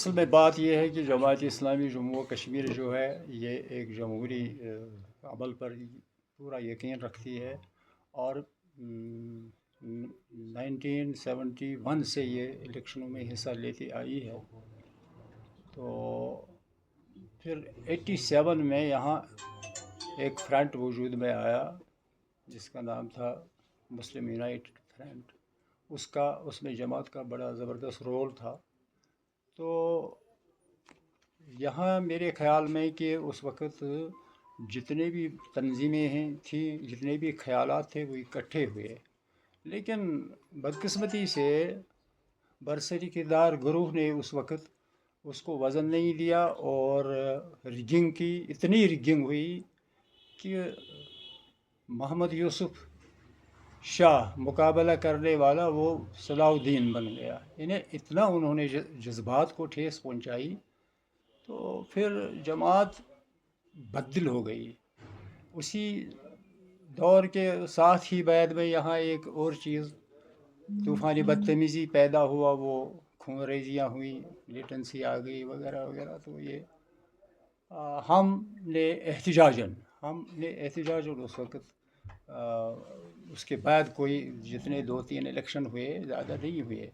اصل میں بات یہ ہے کہ جماعت اسلامی جموں و کشمیر جو ہے یہ ایک جمہوری عمل پر پورا یقین رکھتی ہے، اور 1971 سے یہ الیکشنوں میں حصہ لیتی آئی ہے۔ تو پھر 87 میں یہاں ایک فرنٹ وجود میں آیا جس کا نام تھا مسلم یونائٹڈ فرنٹ۔ اس میں جماعت کا بڑا زبردست رول تھا۔ تو یہاں میرے خیال میں کہ اس وقت جتنے بھی تنظیمیں تھیں، جتنے بھی خیالات تھے وہ اکٹھے ہوئے، لیکن بدقسمتی سے برسری کردار گروہ نے اس وقت اس کو وزن نہیں دیا، اور ریگنگ کی اتنی ریگنگ ہوئی کہ محمد یوسف شاہ مقابلہ کرنے والا وہ صلاح الدین بن گیا۔ انہیں اتنا انہوں نے جذبات کو ٹھیس پہنچائی، تو پھر جماعت بدل ہو گئی۔ اسی دور کے ساتھ ہی بعد میں یہاں ایک اور چیز طوفانی بدتمیزی پیدا ہوا، وہ خون ریزیاں ہوئیں، ملیٹنسی آ گئی وغیرہ وغیرہ۔ تو یہ ہم نے احتجاجاً اس وقت اس کے بعد کوئی جتنے 2-3 الیکشن ہوئے، زیادہ نہیں ہوئے،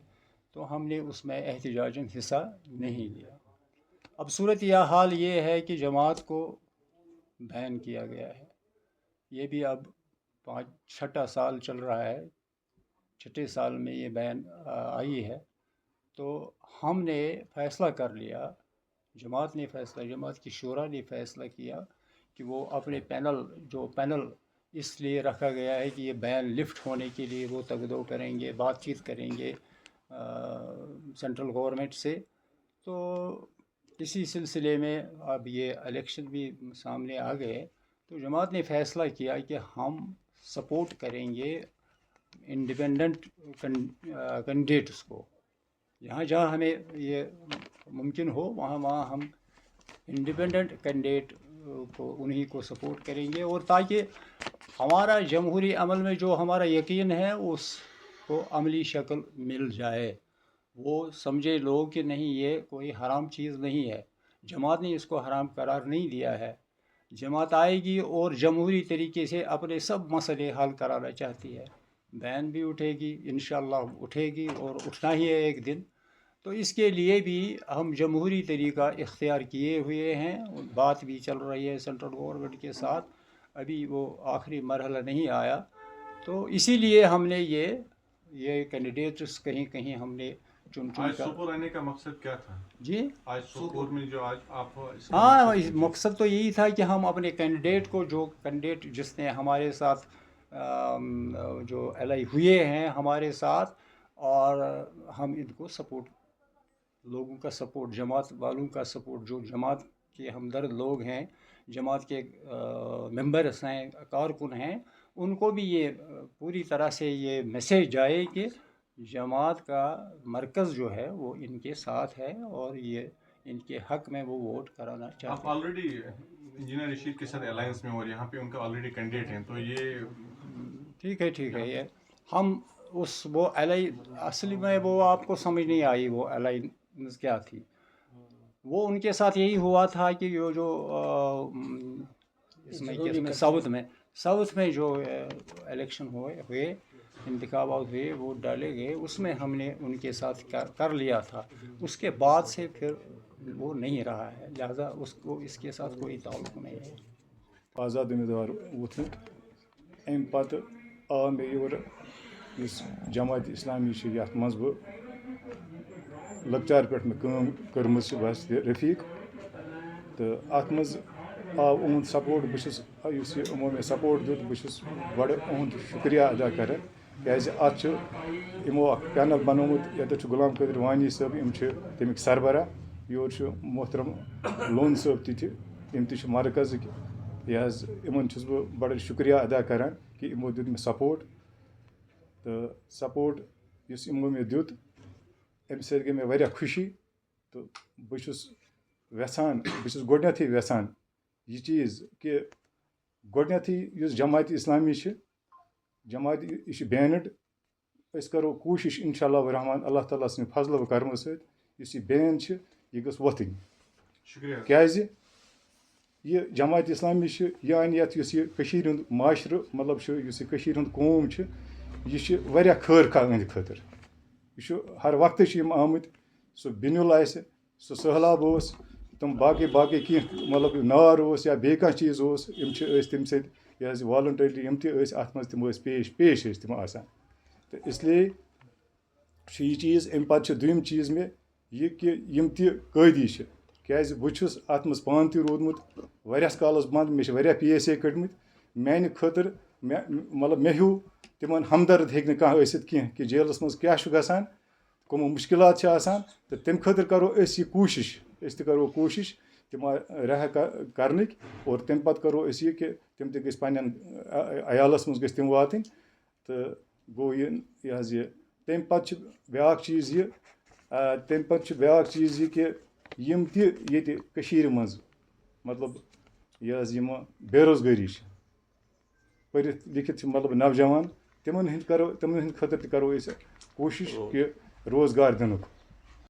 تو ہم نے اس میں احتجاجاً حصہ نہیں لیا۔ اب صورت یہ حال یہ ہے کہ جماعت کو بین کیا گیا ہے، یہ بھی اب 6واں سال چل رہا ہے، 6 سال میں یہ بین آئی ہے۔ تو ہم نے فیصلہ کر لیا، جماعت کی شورا نے فیصلہ کیا کہ وہ اپنے پینل اس لیے رکھا گیا ہے کہ یہ بین لفٹ ہونے کے لیے وہ تگدو کریں گے، بات چیت کریں گے سینٹرل گورنمنٹ سے۔ تو اسی سلسلے میں اب یہ الیکشن بھی سامنے آ گئے، تو جماعت نے فیصلہ کیا کہ ہم سپورٹ کریں گے انڈیپینڈنٹ کینڈیڈیٹس کو، جہاں ہمیں یہ ممکن ہو وہاں ہم انڈیپینڈنٹ کینڈیڈیٹ کو انہی کو سپورٹ کریں گے، اور تاکہ ہمارا جمہوری عمل میں جو ہمارا یقین ہے اس کو عملی شکل مل جائے، وہ سمجھے لوگ کہ نہیں یہ کوئی حرام چیز نہیں ہے۔ جماعت نے اس کو حرام قرار نہیں دیا ہے۔ جماعت آئے گی اور جمہوری طریقے سے اپنے سب مسئلے حل کرانا چاہتی ہے، بین بھی اٹھے گی، انشاءاللہ اٹھے گی اور اٹھنا ہی ہے ایک دن۔ تو اس کے لیے بھی ہم جمہوری طریقہ اختیار کیے ہوئے ہیں، بات بھی چل رہی ہے سینٹرل گورنمنٹ کے ساتھ، ابھی وہ آخری مرحلہ نہیں آیا۔ تو اسی لیے ہم نے یہ کینڈیڈیٹس کہیں ہم نے چن آج کر۔ سوپور آنے کا مقصد کیا تھا؟ جی آج سوپور میں جو آج آپ ہاں، مقصد تو یہی تھا کہ ہم اپنے کینڈیڈیٹ جس نے ہمارے ساتھ جو الائی ہوئے ہیں ہمارے ساتھ، اور ہم ان کو سپورٹ، لوگوں کا سپورٹ، جماعت والوں کا سپورٹ، جو جماعت کے ہمدرد لوگ ہیں، جماعت کے ممبرس ہیں، کارکن ہیں، ان کو بھی یہ پوری طرح سے یہ میسیج جائے کہ جماعت کا مرکز جو ہے وہ ان کے ساتھ ہے، اور یہ ان کے حق میں وہ ووٹ کرانا چاہتے آپ ہیں۔ آلریڈی انجینئر رشید کے ساتھ الائنس میں، اور یہاں پہ ان کا آلریڈی کینڈیڈیٹ ہیں، تو یہ ٹھیک ہے یہ ہم وہ الائی اصلی میں وہ آپ کو سمجھ نہیں آئی وہ الائنس کیا تھی۔ وہ ان کے ساتھ یہی ہوا تھا کہ یہ جو اس میں ساؤتھ میں جو الیکشن ہوئے، انتخابات ہوئے، ووٹ ڈالے گئے، اس میں ہم نے ان کے ساتھ کر لیا تھا۔ اس کے بعد سے پھر وہ نہیں رہا ہے، لہذا اس کے ساتھ کوئی تعلق نہیں ہے۔ آزاد امیدوار ووتمت، ام پتہ آو مے یور اس جماعت اسلامی یتھ مز بہ لکچار پہ کام کرمز بس رفیق، تو ات مز آو اہد سپورٹ، بس یمو مے سپورٹ دیت، بس بڑ اہد شکریہ ادا کران، کیازِ ات یمو اخ پینل بنومت، یتھ غلام قادر وانی صٲب، یم تمیک سربراہ، یور محترم لون صٲب تم تہ مرکزک، لہذا یمن چھس بہ بڑ شکریہ ادا کران کہ یمو دیت مے سپورٹ، تو سپورٹ یس یمو مے دیت امہ سۭتۍ گٔے مےٚ واریاہ خوشی۔ تو بہٕ چھُس گۄڈنیٚتھٕے یژھان یہ چیز کہ گۄڈنیٚتھٕے یُس جماعت اسلامی چھِ، جماعت یہ چھِ بینڈ، أسۍ کرو کوٗشش انشاء اللہ الرحمٰن، اللہ تعالیٰ سٕنٛدِ فضلہٕ و کرمہٕ سۭتۍ یُس یہ بین چھِ یہ گٔژھ وۄتھٕنۍ شکریہ کیٛازِ یہ جماعت اسلامی چھِ یہِ اَنہِ یَتھ یُس یہِ کٔشیٖرِ ہُنٛد معاشرٕ مطلب چھُ یُس یہِ کٔشیٖرِ ہُنٛد قوم چھِ یہِ چھِ واریاہ خٲر خواہ أہٕنٛدِ خٲطرٕ یہِ چھُ ہر وقتہٕ چھِ یِم آمٕتۍ سُہ بِنیُل آسہِ سُہ سہلاب اوس تِم باقٕے باقٕے کینٛہہ مطلب نار اوس یا بیٚیہِ کانٛہہ چیٖز اوس یِم چھِ ٲسۍ تَمہِ سۭتۍ یہِ حظ والنٹرلی یِم تہِ ٲسۍ اَتھ منٛز تِم ٲسۍ پیش ٲسۍ تِم آسان تہٕ اِسلیے چھُ یہِ چیٖز اَمہِ پَتہٕ چھُ دوٚیِم چیٖز مےٚ یہِ کہِ یِم تہِ قٲدی چھِ کیٛازِ بہٕ چھُس اَتھ منٛز پانہٕ تہِ روٗدمُت واریاہَس کالَس بنٛد مےٚ چھِ واریاہ PSA کٔڑمٕتۍ میٛانہِ خٲطرٕ مطلب مےٚ ہیوٗ تِمَن ہمدرد ہیٚکہِ نہٕ کانٛہہ ٲسِتھ کینٛہہ کہِ جیلَس منٛز کیٛاہ چھُ گژھان کٕمہٕ مُشکلات چھِ آسان تہٕ تَمہِ خٲطرٕ کَرو أسۍ یہِ کوٗشِش أسۍ تہِ کَرو کوٗشِش تِم رِہا کَرنٕکۍ اور تَمہِ پَتہٕ کَرو أسۍ یہِ کہِ تِم تہِ گٔژھۍ پنٛنٮ۪ن عیالَس منٛز گٔژھۍ تِم واتٕنۍ تہٕ گوٚو یہِ حظ یہِ تَمہِ پَتہٕ چھِ بیٛاکھ چیٖز یہِ کہِ یِم تہِ ییٚتہِ کٔشیٖرِ منٛز مطلب یہِ حظ یِمہٕ بے روزگٲری چھِ پٔرِتھ لیکھِتھ چھِ مطلب نوجوان تِمَن ہٕنٛدِ خٲطرٕ تہِ کَرو أسۍ کوٗشِش کہِ روزگار دِنُک